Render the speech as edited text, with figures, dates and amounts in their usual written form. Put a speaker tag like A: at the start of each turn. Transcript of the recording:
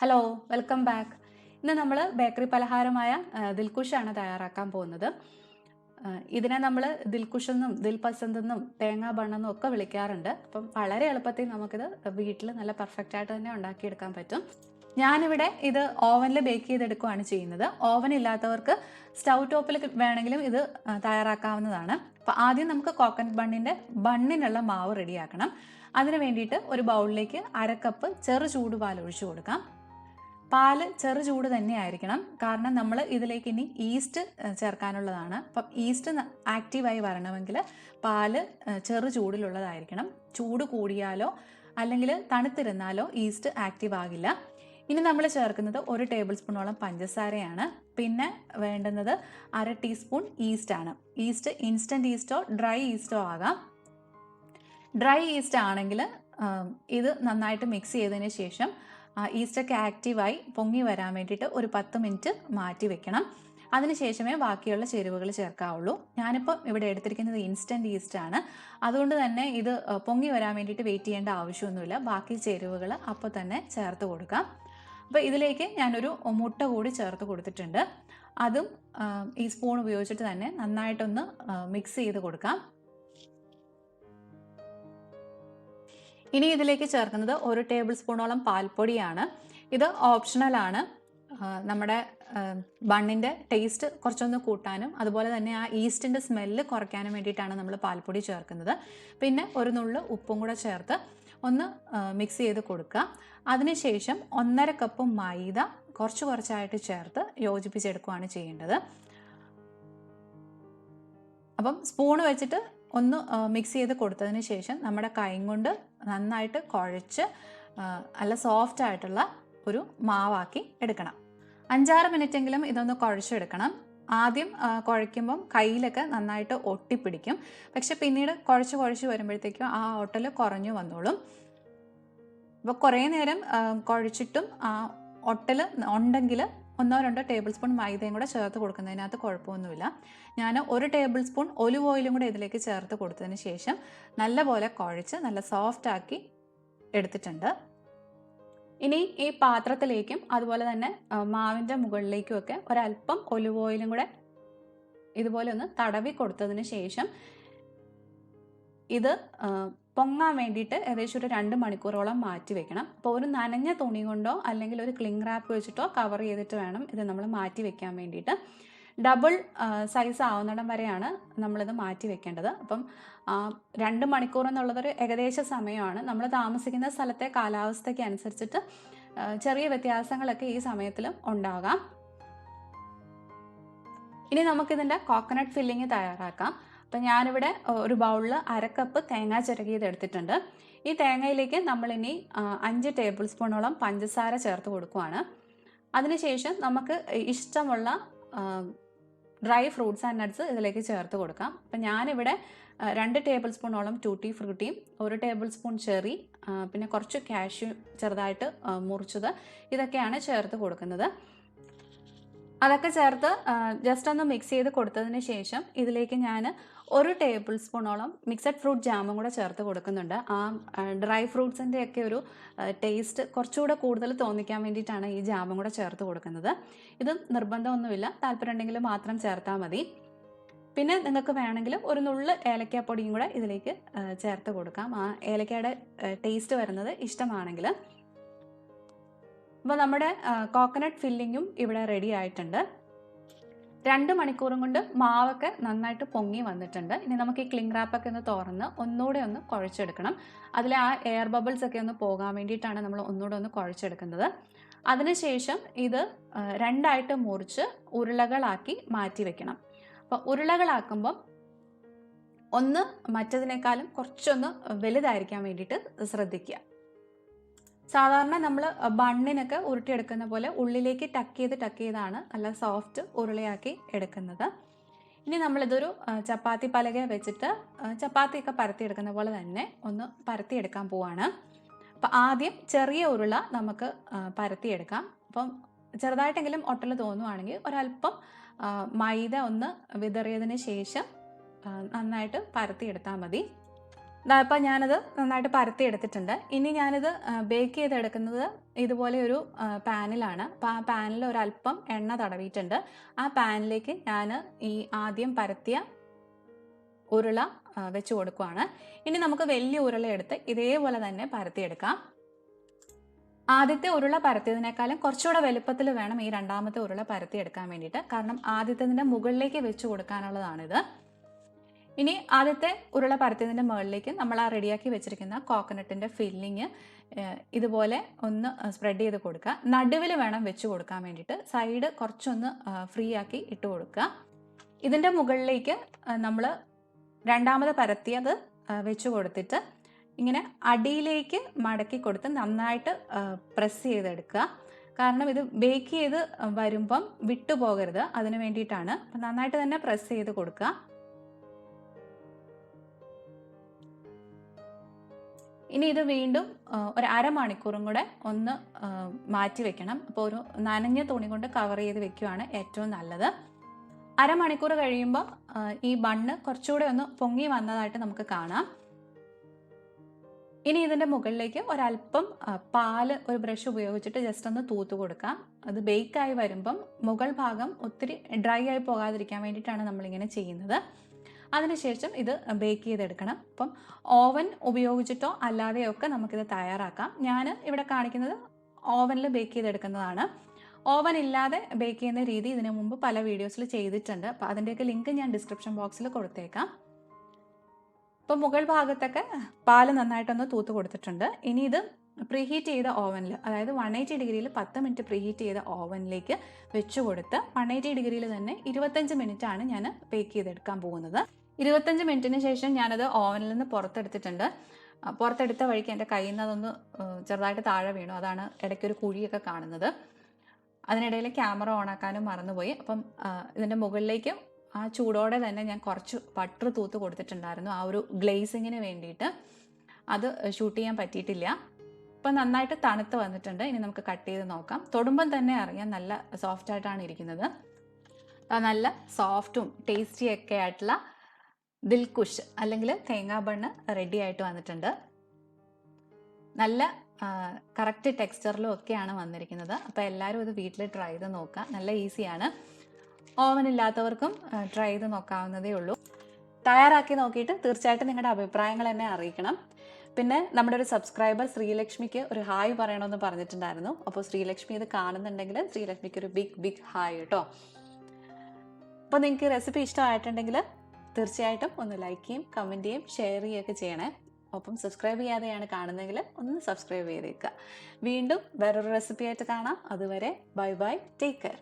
A: Hello, welcome back. ഇന്ന് നമ്മൾ bakery പലഹാരമായ ദിൽകുഷാണ് തയ്യാറാക്കാൻ പോകുന്നത്. ഇതിനെ നമ്മൾ ദിൽകുഷ് എന്നും ദിൽപസന്ദ് എന്നും തേങ്ങാ ബണ്ണെന്നും ഒക്കെ വിളിക്കാറുണ്ട്. അപ്പം വളരെ എളുപ്പത്തിൽ നമുക്കിത് വീട്ടിൽ നല്ല പെർഫെക്റ്റ് ആയിട്ട് തന്നെ ഉണ്ടാക്കിയെടുക്കാൻ പറ്റും. ഞാനിവിടെ ഇത് ഓവനിൽ ബേക്ക് ചെയ്തെടുക്കുകയാണ് ചെയ്യുന്നത്. ഓവൻ ഇല്ലാത്തവർക്ക് സ്റ്റൗ ടോപ്പിൽ വേണമെങ്കിലും ഇത് തയ്യാറാക്കാവുന്നതാണ്. അപ്പോൾ ആദ്യം നമുക്ക് കോക്കനട്ട് ബണ്ണിനുള്ള മാവ് റെഡിയാക്കണം. അതിന് വേണ്ടിയിട്ട് ഒരു ബൗളിലേക്ക് 1/2 കപ്പ് ചെറു ചൂടുപാൽ ഒഴിച്ചു കൊടുക്കാം. പാല് ചെറു ചൂട് തന്നെ ആയിരിക്കണം, കാരണം നമ്മൾ ഇതിലേക്ക് ഇനി ഈസ്റ്റ് ചേർക്കാനുള്ളതാണ്. അപ്പം ഈസ്റ്റ് ആക്റ്റീവായി വരണമെങ്കിൽ പാല് ചെറു ചൂടിലുള്ളതായിരിക്കണം. ചൂട് കൂടിയാലോ അല്ലെങ്കിൽ തണുത്തിരുന്നാലോ ഈസ്റ്റ് ആക്റ്റീവ് ആകില്ല. ഇനി നമ്മൾ ചേർക്കുന്നത് 1 ടേബിൾ സ്പൂണോളം പഞ്ചസാരയാണ്. പിന്നെ വേണ്ടുന്നത് 1/2 ടീസ്പൂൺ ഈസ്റ്റാണ്. ഈസ്റ്റ് ഇൻസ്റ്റൻറ്റ് ഈസ്റ്റോ ഡ്രൈ ഈസ്റ്റോ ആകാം. ഡ്രൈ ഈസ്റ്റ് ആണെങ്കിൽ ഇത് നന്നായിട്ട് മിക്സ് ചെയ്തതിന് ശേഷം ഈസ്റ്റൊക്കെ ആക്റ്റീവായി പൊങ്ങി വരാൻ വേണ്ടിയിട്ട് ഒരു 10 മിനിറ്റ് മാറ്റി വെക്കണം. അതിനുശേഷമേ ബാക്കിയുള്ള ചേരുവകൾ ചേർക്കാവുള്ളൂ. ഞാനിപ്പോൾ ഇവിടെ എടുത്തിരിക്കുന്നത് ഇൻസ്റ്റൻറ്റ് ഈസ്റ്റ് ആണ്. അതുകൊണ്ട് തന്നെ ഇത് പൊങ്ങി വരാൻ വേണ്ടിയിട്ട് വെയിറ്റ് ചെയ്യേണ്ട ആവശ്യമൊന്നുമില്ല. ബാക്കി ചേരുവകൾ അപ്പോൾ തന്നെ ചേർത്ത് കൊടുക്കാം. അപ്പോൾ ഇതിലേക്ക് ഞാനൊരു മുട്ട കൂടി ചേർത്ത് കൊടുത്തിട്ടുണ്ട്. അതും ഈ സ്പൂൺ ഉപയോഗിച്ചിട്ട് തന്നെ നന്നായിട്ടൊന്ന് മിക്സ് ചെയ്ത് കൊടുക്കാം. ഇനി ഇതിലേക്ക് ചേർക്കുന്നത് 1 ടേബിൾ സ്പൂണോളം പാൽപ്പൊടിയാണ്. ഇത് ഓപ്ഷണലാണ്. നമ്മുടെ ബണ്ണിൻ്റെ ടേസ്റ്റ് കുറച്ചൊന്ന് കൂട്ടാനും അതുപോലെ തന്നെ ആ ഈസ്റ്റിൻ്റെ സ്മെല്ല് കുറയ്ക്കാനും വേണ്ടിയിട്ടാണ് നമ്മൾ പാൽപ്പൊടി ചേർക്കുന്നത്. പിന്നെ ഒരു നുള്ളു ഉപ്പും കൂടെ ചേർത്ത് ഒന്ന് മിക്സ് ചെയ്ത് കൊടുക്കുക. അതിനുശേഷം 1/2 കപ്പ് മൈദ കുറച്ചായിട്ട് ചേർത്ത് യോജിപ്പിച്ചെടുക്കുകയാണ് ചെയ്യേണ്ടത്. അപ്പം സ്പൂണ് വെച്ചിട്ട് ഒന്ന് മിക്സ് ചെയ്ത് കൊടുത്തതിന് ശേഷം നമ്മുടെ കൈ കൊണ്ട് നന്നായിട്ട് കുഴച്ച് നല്ല സോഫ്റ്റ് ആയിട്ടുള്ള ഒരു മാവാക്കി എടുക്കണം. 5-6 മിനിറ്റെങ്കിലും ഇതൊന്ന് കുഴച്ചെടുക്കണം. ആദ്യം കുഴയ്ക്കുമ്പം കയ്യിലൊക്കെ നന്നായിട്ട് ഒട്ടിപ്പിടിക്കും. പക്ഷെ പിന്നീട് കുഴച്ച് വരുമ്പോഴത്തേക്കും ആ ഒട്ടൽ കുറഞ്ഞു വന്നോളും. അപ്പോൾ കുറേ നേരം കുഴച്ചിട്ടും ആ ഒട്ടൽ ഉണ്ടെങ്കിൽ 1-2 ടേബിൾ സ്പൂൺ മൈദയും കൂടെ ചേർത്ത് കൊടുക്കുന്നതിനകത്ത് കുഴപ്പമൊന്നുമില്ല. ഞാൻ 1 ടേബിൾ സ്പൂൺ ഒലിവ് ഓയിലും കൂടെ ഇതിലേക്ക് ചേർത്ത് കൊടുത്തതിന് ശേഷം നല്ലപോലെ കുഴച്ച് നല്ല സോഫ്റ്റ് ആക്കി എടുത്തിട്ടുണ്ട്. ഇനി ഈ പാത്രത്തിലേക്കും അതുപോലെ തന്നെ മാവിൻ്റെ മുകളിലേക്കും ഒക്കെ ഒരല്പം ഒലിവ് ഓയിലും കൂടെ ഇതുപോലെ ഒന്ന് തടവി കൊടുത്തതിന് ശേഷം ഇത് പൊങ്ങാൻ വേണ്ടിയിട്ട് ഏകദേശം ഒരു 2 മണിക്കൂറോളം മാറ്റി വെക്കണം. അപ്പോൾ ഒരു നനഞ്ഞ തുണി കൊണ്ടോ അല്ലെങ്കിൽ ഒരു ക്ലിംഗ് റാപ്പ് വെച്ചിട്ടോ കവർ ചെയ്തിട്ട് വേണം ഇത് നമ്മൾ മാറ്റി വെക്കാൻ വേണ്ടിയിട്ട്. ഡബിൾ സൈസ് ആവുന്നിടം വരെയാണ് നമ്മളിത് മാറ്റി വെക്കേണ്ടത്. അപ്പം 2 മണിക്കൂർ എന്നുള്ളതൊരു ഏകദേശ സമയമാണ്. നമ്മൾ താമസിക്കുന്ന സ്ഥലത്തെ കാലാവസ്ഥയ്ക്ക് അനുസരിച്ചിട്ട് ചെറിയ വ്യത്യാസങ്ങളൊക്കെ ഈ സമയത്തിലും ഉണ്ടാകാം. ഇനി നമുക്കിതിൻ്റെ കോക്കനട്ട് ഫില്ലിങ് തയ്യാറാക്കാം. അപ്പം ഞാനിവിടെ ഒരു ബൗളിൽ 1/2 കപ്പ് തേങ്ങ ചിരകിയത് എടുത്തിട്ടുണ്ട്. ഈ തേങ്ങയിലേക്ക് നമ്മളിനി 5 ടേബിൾ സ്പൂണോളം പഞ്ചസാര ചേർത്ത് കൊടുക്കുകയാണ്. അതിനുശേഷം നമുക്ക് ഇഷ്ടമുള്ള ഡ്രൈ ഫ്രൂട്ട്സ് ആൻഡ് നട്ട്സ് ഇതിലേക്ക് ചേർത്ത് കൊടുക്കാം. അപ്പം ഞാനിവിടെ 2 ടേബിൾ സ്പൂണോളം ടൂട്ടി ഫ്രൂട്ടിയും 1 ടേബിൾ സ്പൂൺ ചെറി, പിന്നെ കുറച്ച് കാഷ്യൂ ചെറുതായിട്ട് മുറിച്ചത്, ഇതൊക്കെയാണ് ചേർത്ത് കൊടുക്കുന്നത്. അതൊക്കെ ചേർത്ത് ജസ്റ്റ് ഒന്ന് മിക്സ് ചെയ്ത് കൊടുത്തതിന് ശേഷം ഇതിലേക്ക് ഞാൻ 1 ടേബിൾ സ്പൂണോളം മിക്സഡ് ഫ്രൂട്ട് ജാമും കൂടെ ചേർത്ത് കൊടുക്കുന്നുണ്ട്. ആ ഡ്രൈ ഫ്രൂട്ട്സിൻ്റെ ഒക്കെ ഒരു ടേസ്റ്റ് കുറച്ചുകൂടെ കൂടുതൽ തോന്നിക്കാൻ വേണ്ടിയിട്ടാണ് ഈ ജാമും കൂടെ ചേർത്ത് കൊടുക്കുന്നത്. ഇത് നിർബന്ധമൊന്നുമില്ല, താല്പര്യം ഉണ്ടെങ്കിൽ മാത്രം ചേർത്താൽ മതി. പിന്നെ നിങ്ങൾക്ക് വേണമെങ്കിൽ ഒരു നുള്ള് ഏലക്കാപ്പൊടിയും കൂടെ ഇതിലേക്ക് ചേർത്ത് കൊടുക്കാം, ആ ഏലക്കയുടെ ടേസ്റ്റ് വരുന്നത് ഇഷ്ടമാണെങ്കിൽ. അപ്പോൾ നമ്മുടെ കോക്കനട്ട് ഫില്ലിങ്ങും ഇവിടെ റെഡി ആയിട്ടുണ്ട്. 2 മണിക്കൂറും കൊണ്ട് മാവൊക്കെ നന്നായിട്ട് പൊങ്ങി വന്നിട്ടുണ്ട്. ഇനി നമുക്ക് ഈ ക്ലിംഗ് റാപ്പൊക്കെ ഒന്ന് തുറന്ന് ഒന്നുകൂടെ ഒന്ന് കുഴച്ചെടുക്കണം. അതിലെ ആ എയർ ബബിൾസ് ഒക്കെ ഒന്ന് പോകാൻ വേണ്ടിയിട്ടാണ് നമ്മൾ ഒന്നുകൂടെ ഒന്ന് കുഴച്ചെടുക്കുന്നത്. അതിനുശേഷം ഇത് 2ആയിട്ട് മുറിച്ച് ഉരുളകളാക്കി മാറ്റി വെക്കണം. അപ്പോൾ ഉരുളകളാക്കുമ്പം ഒന്ന് മറ്റതിനേക്കാളും കുറച്ചൊന്ന് വലുതായിരിക്കാൻ വേണ്ടിയിട്ട് ശ്രദ്ധിക്കുക. സാധാരണ നമ്മൾ ബണ്ണിനൊക്കെ ഉരുട്ടിയെടുക്കുന്ന പോലെ ഉള്ളിലേക്ക് ടക്ക് ചെയ്താണ് നല്ല സോഫ്റ്റ് ഉരുളയാക്കി എടുക്കുന്നത്. ഇനി നമ്മളിതൊരു ചപ്പാത്തി പലക വെച്ചിട്ട് ചപ്പാത്തിയൊക്കെ പരത്തിയെടുക്കുന്ന പോലെ തന്നെ ഒന്ന് പരത്തിയെടുക്കാൻ പോവാണ്. അപ്പം ആദ്യം ചെറിയ ഉരുള നമുക്ക് പരത്തിയെടുക്കാം. അപ്പം ചെറുതായിട്ടെങ്കിലും ഒട്ടൽ തോന്നുവാണെങ്കിൽ ഒരല്പം മൈദ ഒന്ന് വിതറിയതിന് ശേഷം നന്നായിട്ട് പരത്തിയെടുത്താൽ മതി. ഇപ്പം ഞാനത് നന്നായിട്ട് പരത്തി എടുത്തിട്ടുണ്ട്. ഇനി ഞാനിത് ബേക്ക് ചെയ്തെടുക്കുന്നത് ഇതുപോലെ ഒരു പാനിലാണ്. അപ്പോൾ ആ പാനിൽ ഒരല്പം എണ്ണ തടവിയിട്ടുണ്ട്. ആ പാനിലേക്ക് ഞാൻ ഈ ആദ്യം പരത്തിയ ഉരുള വെച്ച് കൊടുക്കുകയാണ്. ഇനി നമുക്ക് വലിയ ഉരുള എടുത്ത് ഇതേപോലെ തന്നെ പരത്തിയെടുക്കാം. ആദ്യത്തെ ഉരുള പരത്തിയതിനേക്കാളും കുറച്ചുകൂടെ വലുപ്പത്തിൽ വേണം ഈ രണ്ടാമത്തെ ഉരുള പരത്തിയെടുക്കാൻ വേണ്ടിയിട്ട്. കാരണം ആദ്യത്തേതിൻ്റെ മുകളിലേക്ക് വെച്ച് കൊടുക്കാനുള്ളതാണിത്. ഇനി ആദ്യത്തെ ഉരുള പരത്തിയതിൻ്റെ മുകളിലേക്ക് നമ്മൾ ആ റെഡിയാക്കി വെച്ചിരിക്കുന്ന കോക്കനട്ടിൻ്റെ ഫില്ലിങ് ഇതുപോലെ ഒന്ന് സ്പ്രെഡ് ചെയ്ത് കൊടുക്കുക. നടുവിൽ വേണം വെച്ച് കൊടുക്കാൻ വേണ്ടിയിട്ട്. സൈഡ് കുറച്ചൊന്ന് ഫ്രീ ആക്കി ഇട്ട് കൊടുക്കുക. ഇതിൻ്റെ മുകളിലേക്ക് നമ്മൾ രണ്ടാമത് പരത്തിയത് വെച്ച് കൊടുത്തിട്ട് ഇങ്ങനെ അടിയിലേക്ക് മടക്കി കൊടുത്ത് നന്നായിട്ട് പ്രസ് ചെയ്തെടുക്കുക. കാരണം ഇത് ബേക്ക് ചെയ്ത് വരുമ്പം വിട്ടുപോകരുത്, അതിന് വേണ്ടിയിട്ടാണ്. അപ്പം നന്നായിട്ട് തന്നെ പ്രസ് ചെയ്ത് കൊടുക്കുക. ഇനി ഇത് വീണ്ടും ഒരു അരമണിക്കൂറും കൂടെ ഒന്ന് മാറ്റി വെക്കണം. അപ്പോൾ ഒരു നനഞ്ഞ തുണി കൊണ്ട് കവർ ചെയ്ത് വെക്കുകയാണ് ഏറ്റവും നല്ലത്. അരമണിക്കൂർ കഴിയുമ്പോൾ ഈ ബണ്ണ് കുറച്ചുകൂടെ ഒന്ന് പൊങ്ങി വന്നതായിട്ട് നമുക്ക് കാണാം. ഇനി ഇതിൻ്റെ മുകളിലേക്ക് ഒരല്പം പാല് ഒരു ബ്രഷ് ഉപയോഗിച്ചിട്ട് ജസ്റ്റ് ഒന്ന് തൂത്ത് കൊടുക്കാം. അത് ബേക്കായി വരുമ്പം മുകൾ ഭാഗം ഒത്തിരി ഡ്രൈ ആയി പോകാതിരിക്കാൻ വേണ്ടിയിട്ടാണ് നമ്മളിങ്ങനെ ചെയ്യുന്നത്. അതിനുശേഷം ഇത് ബേക്ക് ചെയ്തെടുക്കണം. അപ്പം ഓവൻ ഉപയോഗിച്ചിട്ടോ അല്ലാതെയോ ഒക്കെ നമുക്കിത് തയ്യാറാക്കാം. ഞാൻ ഇവിടെ കാണിക്കുന്നത് ഓവനിൽ ബേക്ക് ചെയ്തെടുക്കുന്നതാണ്. ഓവൻ ഇല്ലാതെ ബേക്ക് ചെയ്യുന്ന രീതി ഇതിനു മുമ്പ് പല വീഡിയോസിൽ ചെയ്തിട്ടുണ്ട്. അപ്പോൾ അതിൻ്റെയൊക്കെ ലിങ്ക് ഞാൻ ഡിസ്ക്രിപ്ഷൻ ബോക്സിൽ കൊടുത്തേക്കാം. ഇപ്പോൾ മുകൾ ഭാഗത്തൊക്കെ പാല് നന്നായിട്ടൊന്ന് തൂത്ത് കൊടുത്തിട്ടുണ്ട്. ഇനി ഇത് പ്രീഹീറ്റ് ചെയ്ത ഓവനിൽ, അതായത് 180 ഡിഗ്രിയിൽ 10 മിനിറ്റ് പ്രീഹീറ്റ് ചെയ്ത ഓവനിലേക്ക് വെച്ച് കൊടുത്ത് 180 ഡിഗ്രിയിൽ തന്നെ 25 മിനിറ്റാണ് ഞാൻ ബേക്ക് ചെയ്തെടുക്കാൻ പോകുന്നത്. 25 മിനിറ്റിന് ശേഷം ഞാനത് ഓവനിൽ നിന്ന് പുറത്തെടുത്തിട്ടുണ്ട്. പുറത്തെടുത്ത വഴിക്ക് എൻ്റെ കയ്യിൽ നിന്ന് അതൊന്ന് ചെറുതായിട്ട് താഴെ വീണു. അതാണ് ഇടയ്ക്കൊരു കുഴിയൊക്കെ കാണുന്നത്. അതിനിടയിൽ ക്യാമറ ഓണാക്കാനും മറന്നുപോയി. അപ്പം ഇതിൻ്റെ മുകളിലേക്ക് ആ ചൂടോടെ തന്നെ ഞാൻ കുറച്ച് ബട്ടർ തൂത്ത് കൊടുത്തിട്ടുണ്ടായിരുന്നു, ആ ഒരു ഗ്ലേസിങ്ങിന് വേണ്ടിയിട്ട്. അത് ഷൂട്ട് ചെയ്യാൻ പറ്റിയിട്ടില്ല. ഇപ്പം നന്നായിട്ട് തണുത്ത് വന്നിട്ടുണ്ട്. ഇനി നമുക്ക് കട്ട് ചെയ്ത് നോക്കാം. തൊടുമ്പം തന്നെ അറിയാം നല്ല സോഫ്റ്റ് ആയിട്ടാണ് ഇരിക്കുന്നത്. നല്ല സോഫ്റ്റും ടേസ്റ്റിയൊക്കെ ആയിട്ടുള്ള ദിൽകുഷ് അല്ലെങ്കിൽ തേങ്ങാ ബണ്ണ് റെഡി ആയിട്ട് വന്നിട്ടുണ്ട്. നല്ല കറക്റ്റ് ടെക്സ്ചറിലും ഒക്കെയാണ് വന്നിരിക്കുന്നത്. അപ്പോൾ എല്ലാവരും ഇത് വീട്ടിൽ ട്രൈ ചെയ്ത് നോക്കുക. നല്ല ഈസിയാണ്. ഓവൻ ഇല്ലാത്തവർക്കും ട്രൈ ചെയ്ത് നോക്കാവുന്നതേ ഉള്ളൂ. തയ്യാറാക്കി നോക്കിയിട്ട് തീർച്ചയായിട്ടും നിങ്ങളുടെ അഭിപ്രായങ്ങൾ എന്നെ അറിയിക്കണം. പിന്നെ നമ്മുടെ ഒരു സബ്സ്ക്രൈബർ ശ്രീലക്ഷ്മിക്ക് ഒരു ഹായ് പറയണമെന്ന് പറഞ്ഞിട്ടുണ്ടായിരുന്നു. അപ്പോൾ ശ്രീലക്ഷ്മി ഇത് കാണുന്നുണ്ടെങ്കിൽ ശ്രീലക്ഷ്മിക്ക് ഒരു ബിഗ് ഹായ് കേട്ടോ. അപ്പോൾ നിങ്ങൾക്ക് റെസിപ്പി ഇഷ്ടമായിട്ടുണ്ടെങ്കിൽ തീർച്ചയായിട്ടും ഒന്ന് ലൈക്ക് ചെയ്യും, കമൻറ്റ് ചെയ്യും, ഷെയർ ചെയ്യുകയൊക്കെ ചെയ്യണേ. ഒപ്പം സബ്സ്ക്രൈബ് ചെയ്യാതെയാണ് കാണുന്നതെങ്കിൽ ഒന്ന് സബ്സ്ക്രൈബ് ചെയ്തേക്കുക. വീണ്ടും വേറൊരു റെസിപ്പി ആയിട്ട് കാണാം. അതുവരെ ബൈ ബൈ, ടേക്ക് കെയർ.